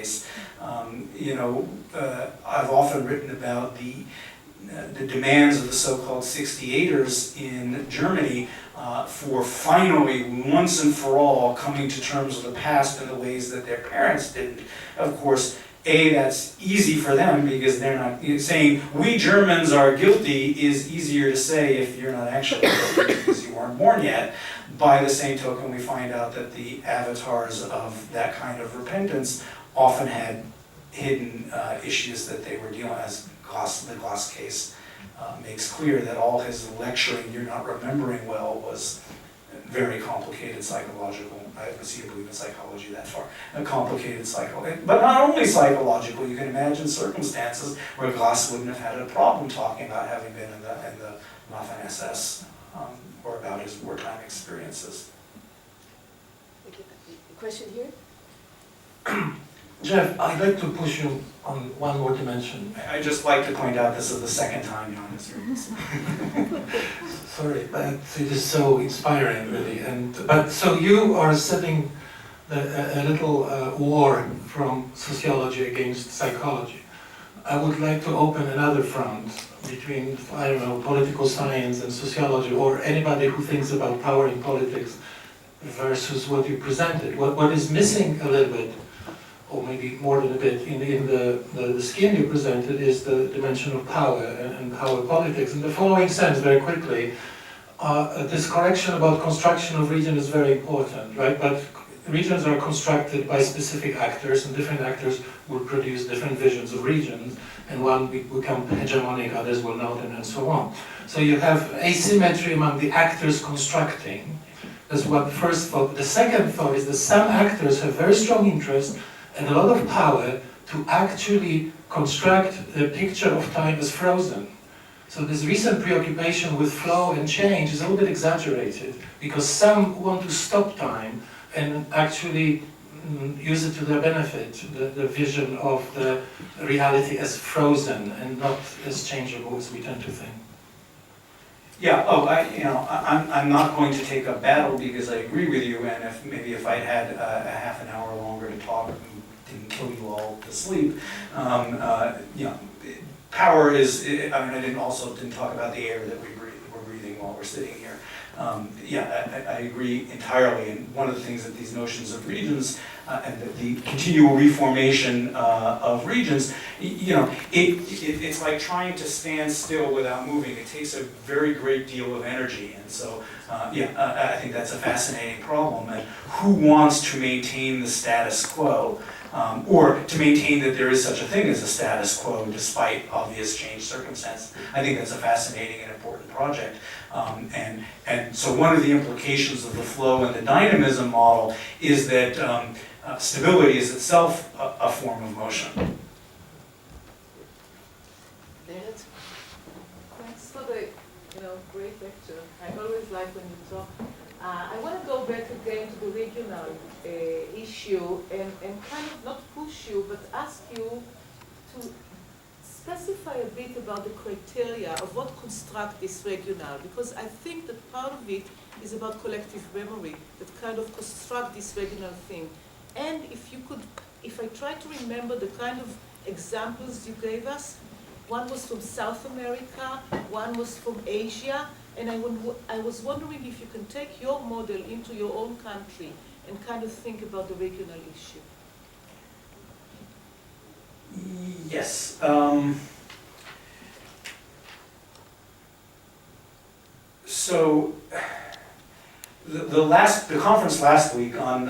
case. I've often written about the demands of the so-called 68ers in Germany for finally, once and for all, coming to terms with the past in the ways that their parents didn't. Of course, that's easy for them because they're not saying, we Germans are guilty is easier to say if you're not actually guilty because you weren't born yet. By the same token, we find out that the avatars of that kind of repentance often had hidden issues that they were dealing with. The Gloss case makes clear that all his lecturing, you're not remembering well, was very complicated psychological. I haven't seen believe in psychology that far. A complicated psychological, but not only psychological. You can imagine circumstances where Gloss wouldn't have had a problem talking about having been in the Waffen-SS or about his wartime experiences. A question here? Jeff, I'd like to push you on one more dimension. I'd just like to point out this is the second time Jan has heard this. Sorry, but it is so inspiring, really. But so you are setting a little war from sociology against psychology. I would like to open another front between, I don't know, political science and sociology, or anybody who thinks about power in politics versus what you presented. What is missing a little bit, or maybe more than a bit, in the scheme you presented is the dimension of power and power politics. In the following sense, very quickly, this correction about construction of region is very important, right? But regions are constructed by specific actors, and different actors will produce different visions of regions, and one will become hegemonic, others will not, and so on. So you have asymmetry among the actors constructing. That's what the first thought. The second thought is that some actors have very strong interest and a lot of power to actually construct the picture of time as frozen. So this recent preoccupation with flow and change is a little bit exaggerated because some want to stop time and actually use it to their benefit, the vision of the reality as frozen and not as changeable as we tend to think. Yeah. I'm not going to take up battle because I agree with you. And if I'd had a half an hour longer to talk, and didn't kill you all to sleep. Power is. I didn't talk about the air that we're breathing while we're sitting here. I agree entirely. And one of the things that these notions of regions and the continual reformation of regions, it's like trying to stand still without moving. It takes a very great deal of energy. And so, I think that's a fascinating problem. And who wants to maintain the status quo? Or to maintain that there is such a thing as a status quo despite obvious changed circumstances. I think that's a fascinating and important project. And so one of the implications of the flow and the dynamism model is that stability is itself a form of motion. Thanks for the great lecture. I always like when you talk. I want to go back again to the regional issue and kind of not push you, but ask you to specify a bit about the criteria of what construct this regional, because I think that part of it is about collective memory that kind of construct this regional thing. And if I try to remember the kind of examples you gave us, one was from South America, one was from Asia, and I was wondering if you can take your model into your own country and kind of think about the regional issue. Yes. So the conference last week on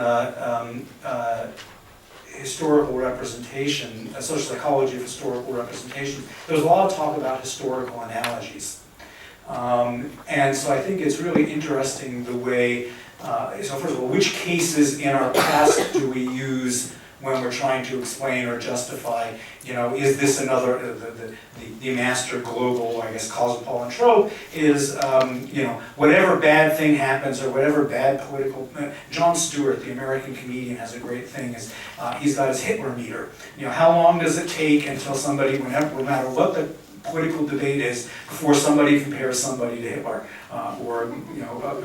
historical representation, social psychology of historical representation, there was a lot of talk about historical analogies. And so I think it's really interesting the way, so first of all, which cases in our past do we use when we're trying to explain or justify, is this another, the master global, I guess, cosmopolitan trope is, whatever bad thing happens or whatever bad political, Jon Stewart, the American comedian, has a great thing, is he's got his Hitler meter. How long does it take until somebody, no matter what the political debate is before somebody compares somebody to Hitler, or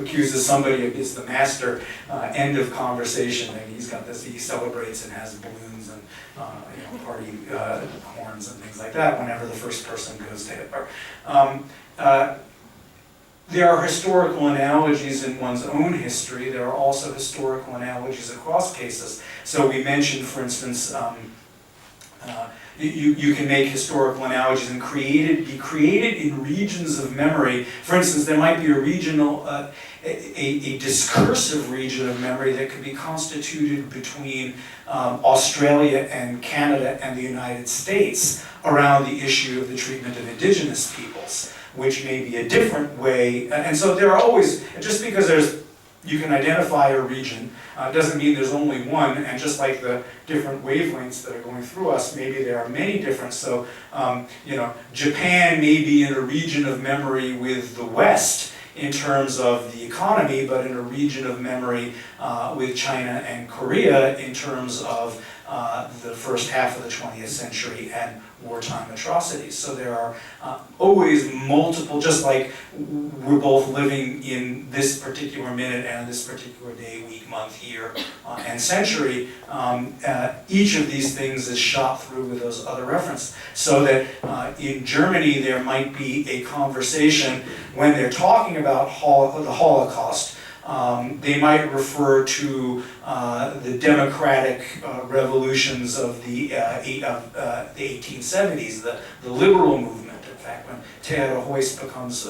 accuses somebody of is the master. End of conversation. And he's got this. He celebrates and has balloons and party horns and things like that whenever the first person goes to Hitler. There are historical analogies in one's own history. There are also historical analogies across cases. So we mentioned, for instance, you can make historical analogies and be created in regions of memory. For instance, there might be a regional, a discursive region of memory that could be constituted between Australia and Canada and the United States around the issue of the treatment of indigenous peoples, which may be a different way. And so there are always, just because you can identify a region, doesn't mean there's only one, and just like the different wavelengths that are going through us, maybe there are many different. So, Japan may be in a region of memory with the West in terms of the economy, but in a region of memory with China and Korea in terms of the first half of the 20th century and wartime atrocities. So there are always multiple, just like we're both living in this particular minute and this particular day, week, month, year, and century, each of these things is shot through with those other references. So that in Germany there might be a conversation when they're talking about the Holocaust. They might refer to the democratic revolutions of the 1870s, the liberal movement. In fact, when Theodor Heuss becomes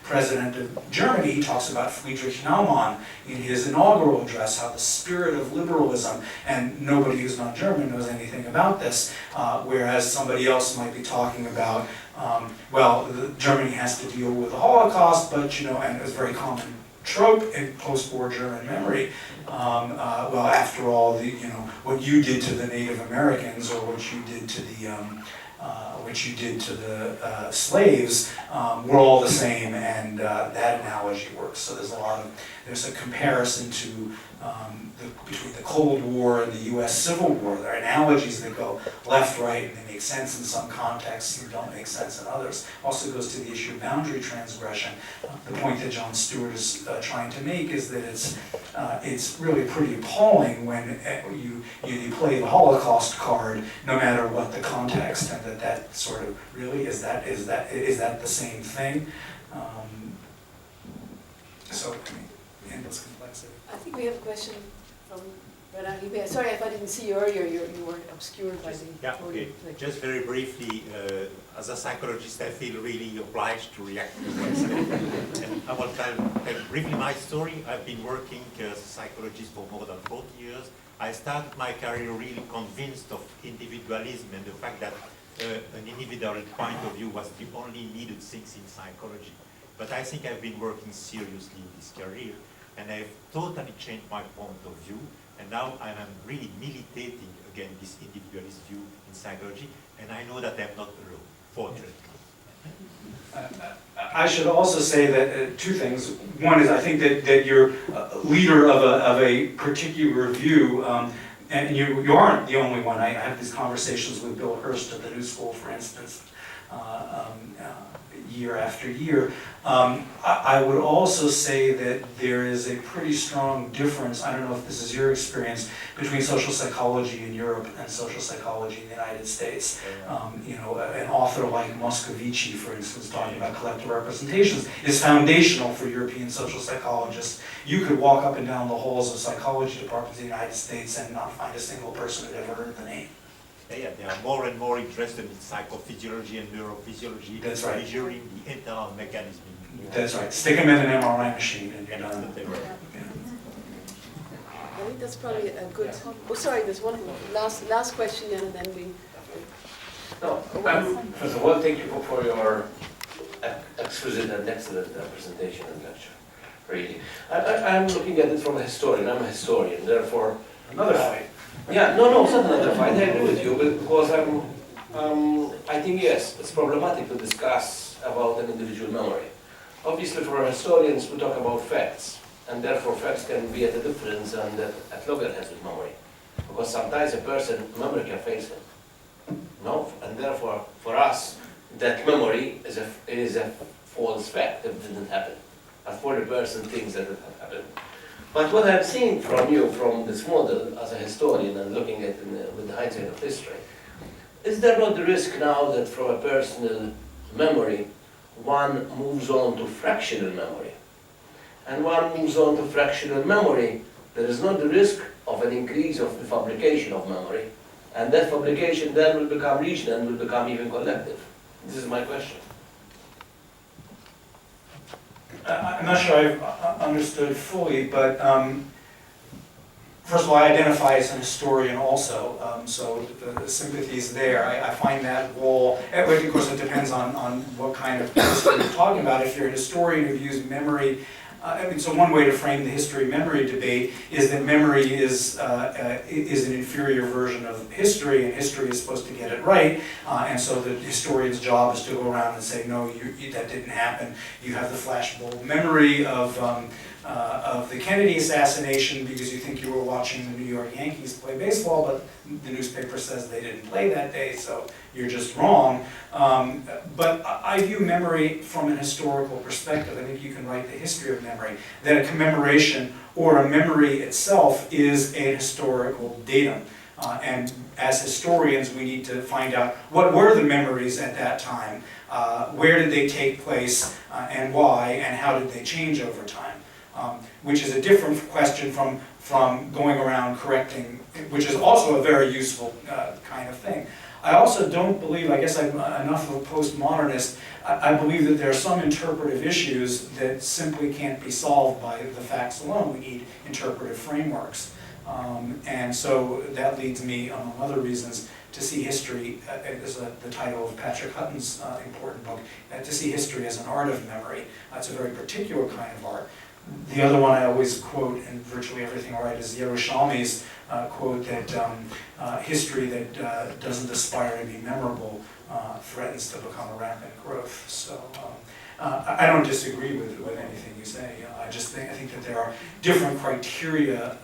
president of Germany, he talks about Friedrich Naumann in his inaugural address, how the spirit of liberalism, and nobody who's not German knows anything about this, whereas somebody else might be talking about, Germany has to deal with the Holocaust, but, and it's very common trope in post-war German memory. After all, what you did to the Native Americans, or what you did to the slaves, we're all the same, and that analogy works. So there's a comparison to between the Cold War and the U.S. Civil War. There are analogies that go left, right, and they make sense in some contexts and don't make sense in others. Also goes to the issue of boundary transgression. The point that John Stewart is trying to make is that it's really pretty appalling when you play the Holocaust card, no matter what the context, and that sort of really is that the same thing. Endless complexity. I think we have a question from Bernard. Sorry if I didn't see you earlier, you were obscured by the... Yeah, okay. Just very briefly, as a psychologist, I feel really obliged to react to what I said. And I will tell briefly my story. I've been working as a psychologist for more than 40 years. I started my career really convinced of individualism and the fact that an individual point of view was the only needed things in psychology. But I think I've been working seriously in this career, and I've totally changed my point of view, and now I am really militating against this individualist view in psychology, and I know that I'm not alone, fortunately. I should also say that two things. One is I think that you're a leader of a particular view, and you aren't the only one. I have these conversations with Bill Hurst at the New School, for instance, year after year. I would also say that there is a pretty strong difference, I don't know if this is your experience, between social psychology in Europe and social psychology in the United States. An author like Moscovici, for instance, talking about collective representations, is foundational for European social psychologists. You could walk up and down the halls of psychology departments in the United States and not find a single person who'd ever heard the name. Yeah, they are more and more interested in psychophysiology and neurophysiology, That's right. measuring the internal mechanism. That's right. Stick them in an MRI machine and you're And that's done. what they were. I think that's probably a good... Oh, sorry, there's one last question, and then we... No, first of all, thank you for your exquisite and excellent presentation and lecture. Really. I'm looking at it from a historian. I'm a historian, therefore... Another fight. Yeah, no, it's not another fight. I agree with you, but because I think, yes, it's problematic to discuss about an individual memory. Obviously, for historians, we talk about facts, and therefore facts can be at a difference than that a loggerheads with memory. Because sometimes a person, memory can fail him. No? And therefore, for us, that memory is a false fact, it didn't happen. A 40% thinks that it happened. But what I've seen from you, from this model as a historian and looking at it with the hindsight of history, is there not the risk now that from a personal memory, one moves on to fractional memory? And one moves on to fractional memory, there is not the risk of an increase of the fabrication of memory, and that fabrication then will become regional and will become even collective. This is my question. I'm not sure I've understood fully, but first of all, I identify as an historian also, so the sympathy's there. I find that role, of course it depends on what kind of history you're talking about. If you're a historian who views memory, so one way to frame the history-memory debate is that memory is an inferior version of history, and history is supposed to get it right, and so the historian's job is to go around and say, no, that didn't happen. You have the flashbulb memory of the Kennedy assassination because you think you were watching the New York Yankees play baseball, but the newspaper says they didn't play that day, so you're just wrong. But I view memory from an historical perspective. I think you can write the history of memory, that a commemoration or a memory itself is a historical datum. And as historians, we need to find out what were the memories at that time, where did they take place, and why, and how did they change over time. Which is a different question from going around correcting, which is also a very useful kind of thing. I also don't believe, I guess I'm enough of a postmodernist, I believe that there are some interpretive issues that simply can't be solved by the facts alone. We need interpretive frameworks. And so that leads me, among other reasons, to see history, as the title of Patrick Hutton's important book, to see history as an art of memory. It's a very particular kind of art. The other one I always quote in virtually everything I write is Yerushalmi's quote that history that doesn't aspire to be memorable threatens to become a rampant growth. So I don't disagree with anything you say. I think that there are different criteria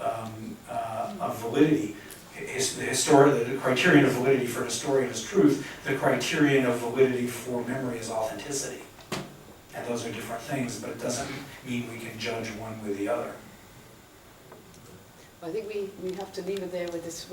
of validity. The criterion of validity for a historian is truth. The criterion of validity for memory is authenticity. And those are different things, but it doesn't mean we can judge one with the other. I think we have to leave it there with this